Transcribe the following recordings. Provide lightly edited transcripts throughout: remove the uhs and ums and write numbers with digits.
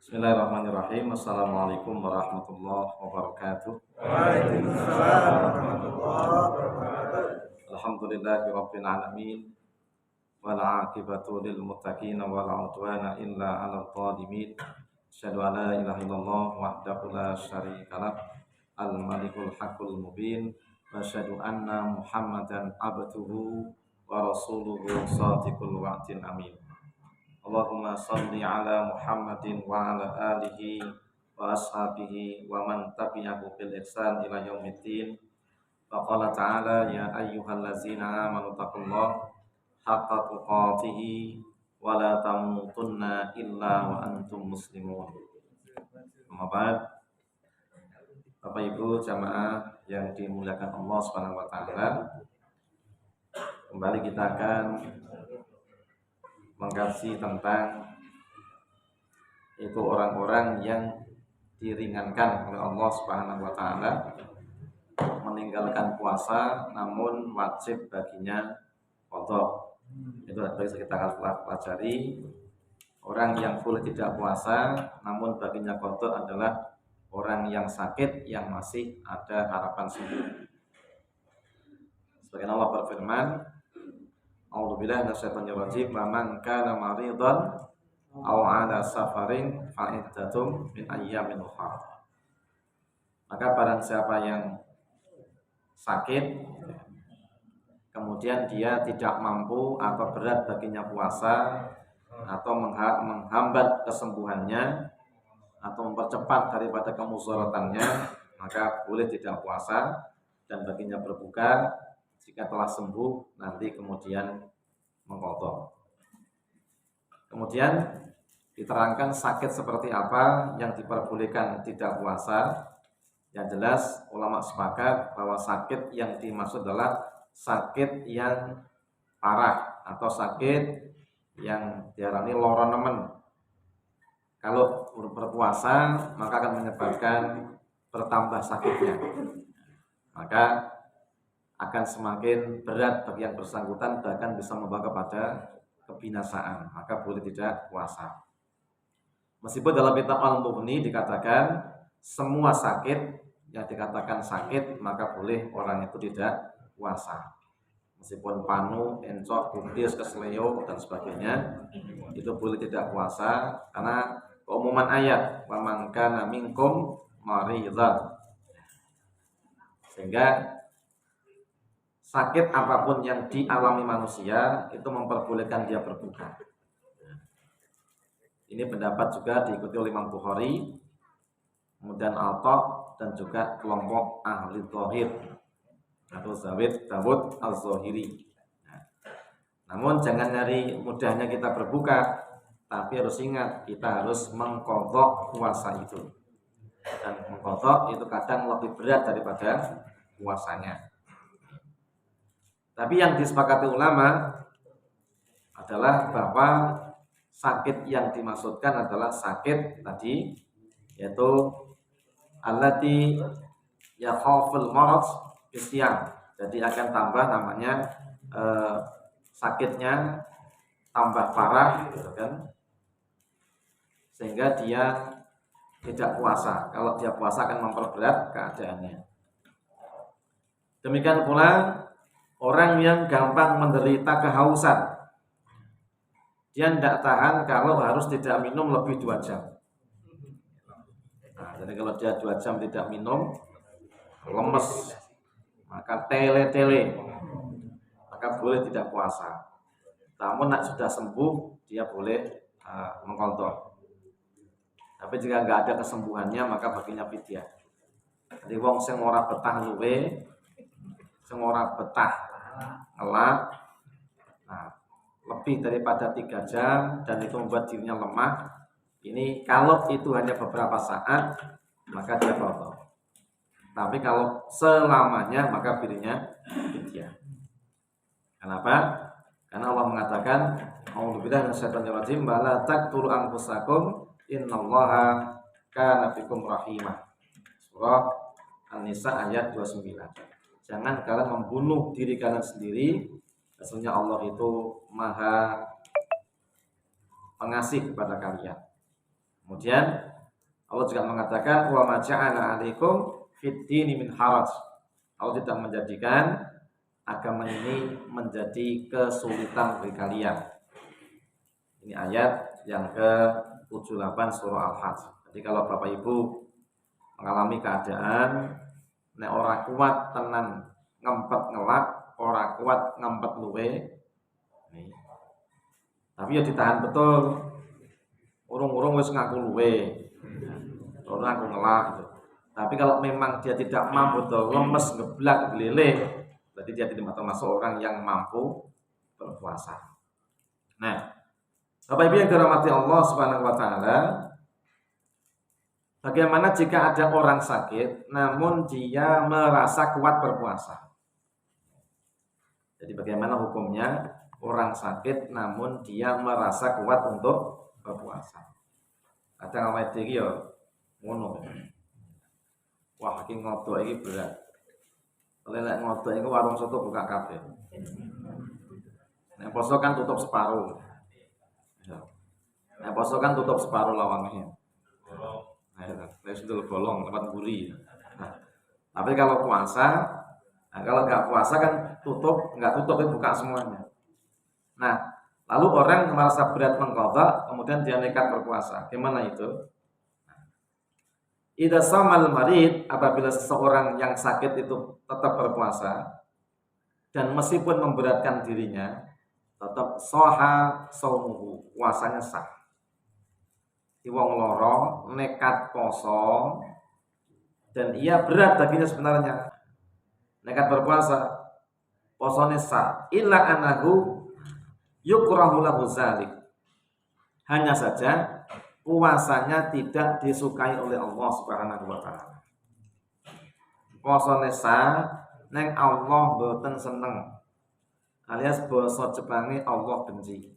Bismillahirrahmanirrahim. Assalamualaikum warahmatullahi wabarakatuh. Waalaikumsalam warahmatullahi wabarakatuh. Alhamdulillahirabbil alamin. Wal 'aqibatu lil muttaqin wala 'udwana illa 'alal zalimin. Asyhadu an la ilaha illallah wahdahu la syarikalah al malikul haqqul mubin wa asyhadu anna Muhammadan abduhu wa rasuluhu shadiqul wa'dil amin. Allahumma salli ala Muhammadin wa ala alihi wa ashabihi wa man tabi'ahu bil ihsan ila yaumiddin. Faqala ta'ala ya ayyuhallazina amanu taqullaha haqqa tuqatih wa la tamutunna illa wa antum muslimun. Amma ba'd. Bapak Ibu jamaah yang dimuliakan Allah Subhanahu wa taala, kembali kita akan mengkaji tentang itu orang-orang yang diringankan oleh Allah Subhanahu wa taala meninggalkan puasa namun wajib baginya qada. Itu bisa kita pelajari. Orang yang boleh tidak puasa namun baginya qada adalah orang yang sakit yang masih ada harapan sembuh. Sebagaimana Allah berfirman, A'udzubillahi minasyaitonir rajim, wa man kana maridan aw 'ala safarin fa iddatum min ayyamin ukhra. Maka barang siapa yang sakit kemudian dia tidak mampu atau berat baginya puasa atau menghambat kesembuhannya atau mempercepat daripada kemudharatannya, maka boleh tidak puasa dan baginya berbuka jika telah sembuh nanti kemudian mengqadha. Kemudian diterangkan sakit seperti apa yang diperbolehkan tidak puasa. Yang jelas ulama sepakat bahwa sakit yang dimaksud adalah sakit yang parah atau sakit yang diarani lara nemen. Kalau berpuasa maka akan menyebabkan bertambah sakitnya. Maka akan semakin berat bagi yang bersangkutan, bahkan bisa membawa kepada kebinasaan. Maka boleh tidak puasa. Meskipun dalam kitab Al-Mughni dikatakan semua sakit yang dikatakan sakit maka boleh orang itu tidak puasa. Meskipun panu, encok, kubis, kesleo dan sebagainya itu boleh tidak puasa karena keumuman ayat wa man kana minkum maridzan. Sehingga sakit apapun yang dialami manusia itu memperbolehkan dia berbuka. Ini pendapat juga diikuti oleh Imam Bukhari, kemudian Al-Qa dan juga kelompok ahli zahir atau Dawud al-Zahiri. Namun jangan dari mudahnya kita berbuka, tapi harus ingat kita harus mengqadha puasa itu. Dan mengqadha itu kadang lebih berat daripada puasanya. Tapi yang disepakati ulama adalah bahwa sakit yang dimaksudkan adalah sakit tadi, yaitu allati yakhaful marad isyam. Jadi akan tambah namanya sakitnya tambah parah gitu kan. Sehingga dia tidak puasa. Kalau dia puasa akan memperberat keadaannya. Demikian pula orang yang gampang menderita kehausan, dia tidak tahan kalau harus tidak minum lebih 2 jam. Nah, jadi kalau dia 2 jam tidak minum, lemes, maka tele-tele, maka boleh tidak puasa. Namun nak sudah sembuh, dia boleh mengqadha. Tapi jika nggak ada kesembuhannya, maka baginya fidyah. Jadi wong sing ora betah luwe, sing ora betah ngelak, nah, lebih daripada 3 jam dan itu membuat dirinya lemah. Ini kalau itu hanya beberapa saat maka dia qadha. Tapi kalau selamanya maka dirinya fidyah. Kenapa? Karena Allah mengatakan, A'udzubillahi minasyaitonir rajim, la taqtulu anfusakum innallaha kana bikum rahimah. Surah An-Nisa ayat 29. Jangan kalian membunuh diri kalian sendiri. Sesungguhnya Allah itu maha pengasih kepada kalian. Kemudian Allah juga mengatakan wa ma ja'ala 'alaikum fid dini min haraj. Allah tidak menjadikan agama ini menjadi kesulitan bagi kalian. Ini ayat yang ke-78 surah Al-Hajj. Jadi kalau Bapak Ibu mengalami keadaan nek ora kuat tenan ngempet ngelak, ora kuat ngempet luwe, tapi ya ditahan betul. Urung-urung wis ngaku luwe, ora ngaku ngelak gitu. Tapi kalau memang dia tidak mampu tuh lemes ngeblak gelele, berarti dia tidak termasuk orang yang mampu berpuasa. Nah, Bapak Ibu yang dirahmati Allah Subhanahu wa taala, bagaimana jika ada orang sakit namun dia merasa kuat berpuasa? Jadi bagaimana hukumnya orang sakit namun dia merasa kuat untuk berpuasa? Kadang awake dhewe ya ngono. Wah, iki ngodok iki berat. Lelek ngodok iku warung soto buka kabeh. Nek poso kan tutup separuh. Nek poso kan tutup separuh lawangnya. Nek sudah bolong lewat buri. Nah, tapi kalau puasa, kalau nggak puasa kan nggak tutup itu buka semuanya. Nah, lalu orang merasa berat mengqadha, kemudian dia nekat berpuasa. Gimana itu? Idza samal marid, apabila seseorang yang sakit itu tetap berpuasa dan meskipun memberatkan dirinya, tetap soha saumuhu, puasanya sah. Wong loro nekat poso dan ia berat baginya sebenarnya. Nekat berpuasa, posone sah. Illa anahu yukrahu lahu zalik. Hanya saja puasanya tidak disukai oleh Allah Subhanahu wa taala. Posone sah neng Allah mboten seneng. Alias basa Jepange Allah benci.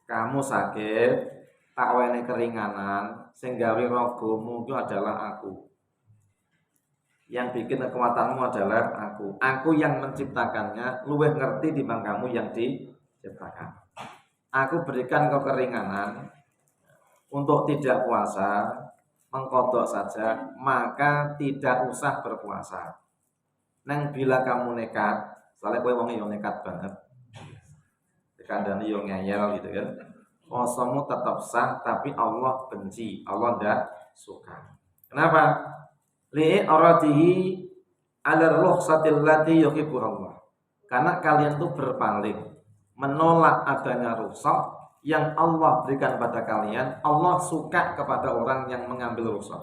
Kamu sakit, tak wene keringanan, sing gawe ragamu itu adalah aku. Yang bikin kekuatanmu adalah aku. Aku yang menciptakannya, luwih ngerti timbang kamu yang diciptakan. Aku berikan kau keringanan untuk tidak puasa, mengkodok saja, maka tidak usah berpuasa. Neng bila kamu nekat, soalnya kowe wong yo nekat banget, dikandani yo ngeyel gitu kan, posomu tetap sah, tapi Allah benci, Allah tidak suka. Kenapa? Li aradihi ala rukhsatil lati yuhibbu Allah. Karena kalian tuh berpaling, menolak adanya rukhsah yang Allah berikan pada kalian. Allah suka kepada orang yang mengambil rukhsah.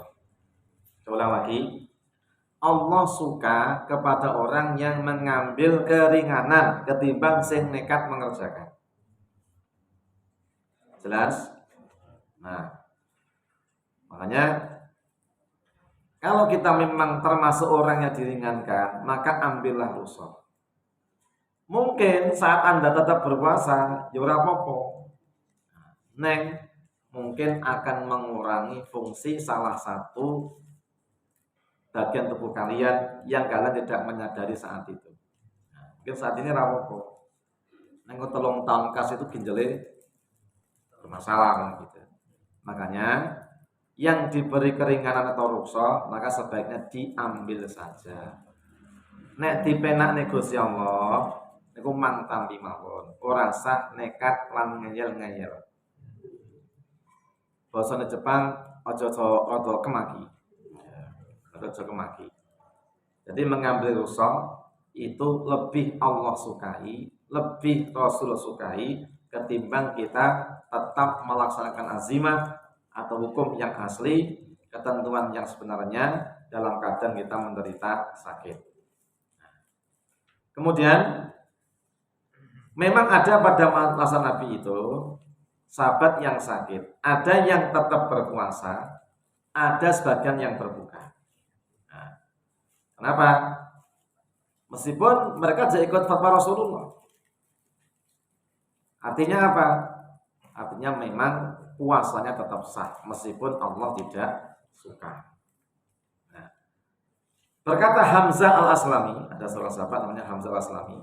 Ulang lagi. Allah suka kepada orang yang mengambil keringanan ketimbang sing nekat mengerjakan. Jelas? Nah, makanya kalau kita memang termasuk orang yang diringankan, maka ambillah rukhsah. Mungkin saat Anda tetap berpuasa, ya ora apa-apa. Neng mungkin akan mengurangi fungsi salah satu bagian tubuh kalian yang kalian tidak menyadari saat itu. Mungkin saat ini rapopo. Neng 3 tahun kas itu ginjalnya bermasalah gitu. Makanya yang diberi keringanan atau rukhsah maka sebaiknya diambil saja. Nek dipenak negosi Allah, niku mang tampi mawon. Ora sah nekat lan ngeyel-ngeyel. Bahasa Jepang ojo kemaki. Ojo kemaki. Jadi mengambil rukhsah itu lebih Allah sukai, lebih Rasul sukai ketimbang kita tetap melaksanakan azimah atau hukum yang asli, ketentuan yang sebenarnya dalam keadaan kita menderita sakit. Kemudian memang ada pada masa Nabi itu sahabat yang sakit, ada yang tetap berpuasa, ada sebagian yang berbuka. Nah, kenapa? Meskipun mereka tidak ikut fatwa Rasulullah. Artinya apa? Artinya memang puasanya tetap sah meskipun Allah tidak suka. Nah, berkata Hamzah al-Aslami, ada seorang sahabat namanya Hamzah al-Aslami.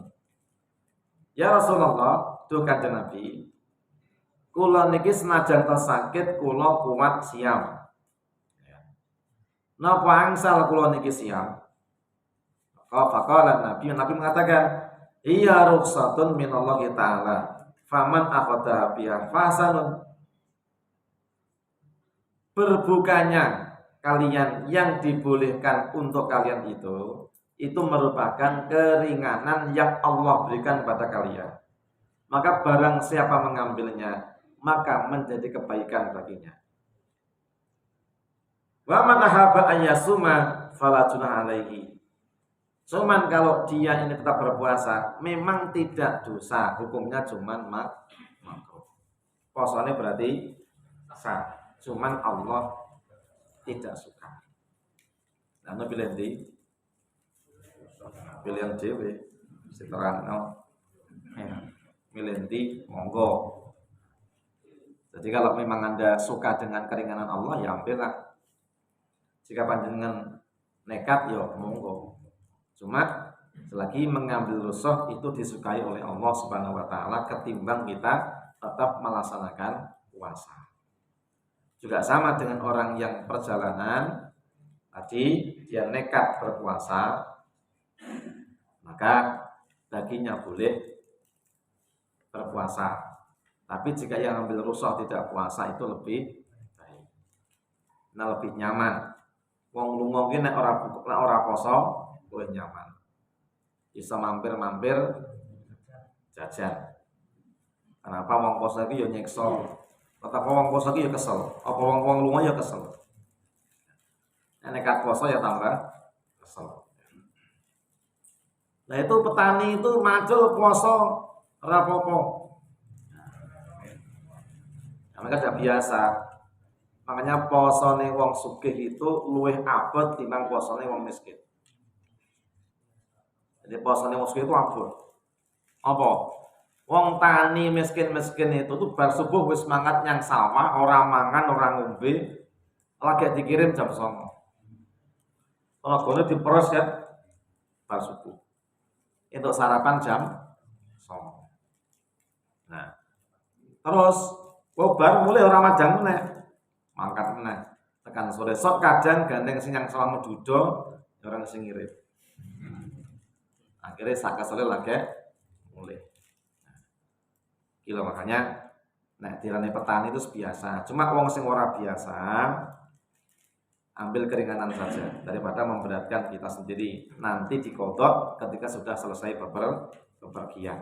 Ya Rasulullah, tuh kanjeng Nabi, kula niki senajan sakit kula kuat siam. Napa angsal kula niki siam? Faqala Nabi mengatakan, iya rukhsatun minallahi ta'ala. Faman akhadha biha fasanun. Berbukanya kalian yang dibolehkan untuk kalian itu merupakan keringanan yang Allah berikan pada kalian. Maka barang siapa mengambilnya, maka menjadi kebaikan baginya. Wa man ahaba ayyasuma fala junaha alaihi. Cuman kalau dia ini tetap berpuasa, memang tidak dosa, hukumnya cuman makruh. Puasanya berarti sah, cuman Allah tidak suka. Nah, pilih di pilihan dewe, seterang milih di monggo. Jadi kalau memang Anda suka dengan keringanan Allah, ya ambillah. Jika panjenengan nekat, ya monggo. Cuma selagi mengambil rukhsah itu disukai oleh Allah Subhanahu wa taala ketimbang kita tetap melaksanakan puasa. Juga sama dengan orang yang perjalanan tadi dia nekat berpuasa, maka baginya boleh berpuasa. Tapi jika yang ambil rukhsah tidak puasa itu lebih baik. Nah, lebih nyaman. Wong lunga ki nek ora poso luwih nyaman. Bisa mampir-mampir jajan. Kenapa wong poso iki yo nyekso. Apa wong poso iki yo kesel. Apa wong lunga yo kesel. Nek poso ya tambah kesel. Nah itu petani itu macul poso ora apa-apa. Mereka sudah biasa. Makanya posone wong sugih itu luwih abot timbang posone wong miskin. Jadi posone wong sugih itu abot. Apa? Wong tani miskin-miskin itu tuh bar subuh wis semangat nyang sawah, ora mangan, ora ngombe, lagi dikirim jam 09.00. Tenagane diperes ya bar subuh. Untuk sarapan jam 09.00. Nah, terus bar mulai ora madang meneh. Mangkat meneh tekan sore sok kadang gandeng sing yang salah medudo orang sing ngirim. Akhirnya sak sore lagi mulai. Kilo makanya nek dirane petani itu biasa. Cuma wong sing ora biasa ambil keringanan saja daripada memberatkan kita sendiri. Nanti dikodok ketika sudah selesai bepergian.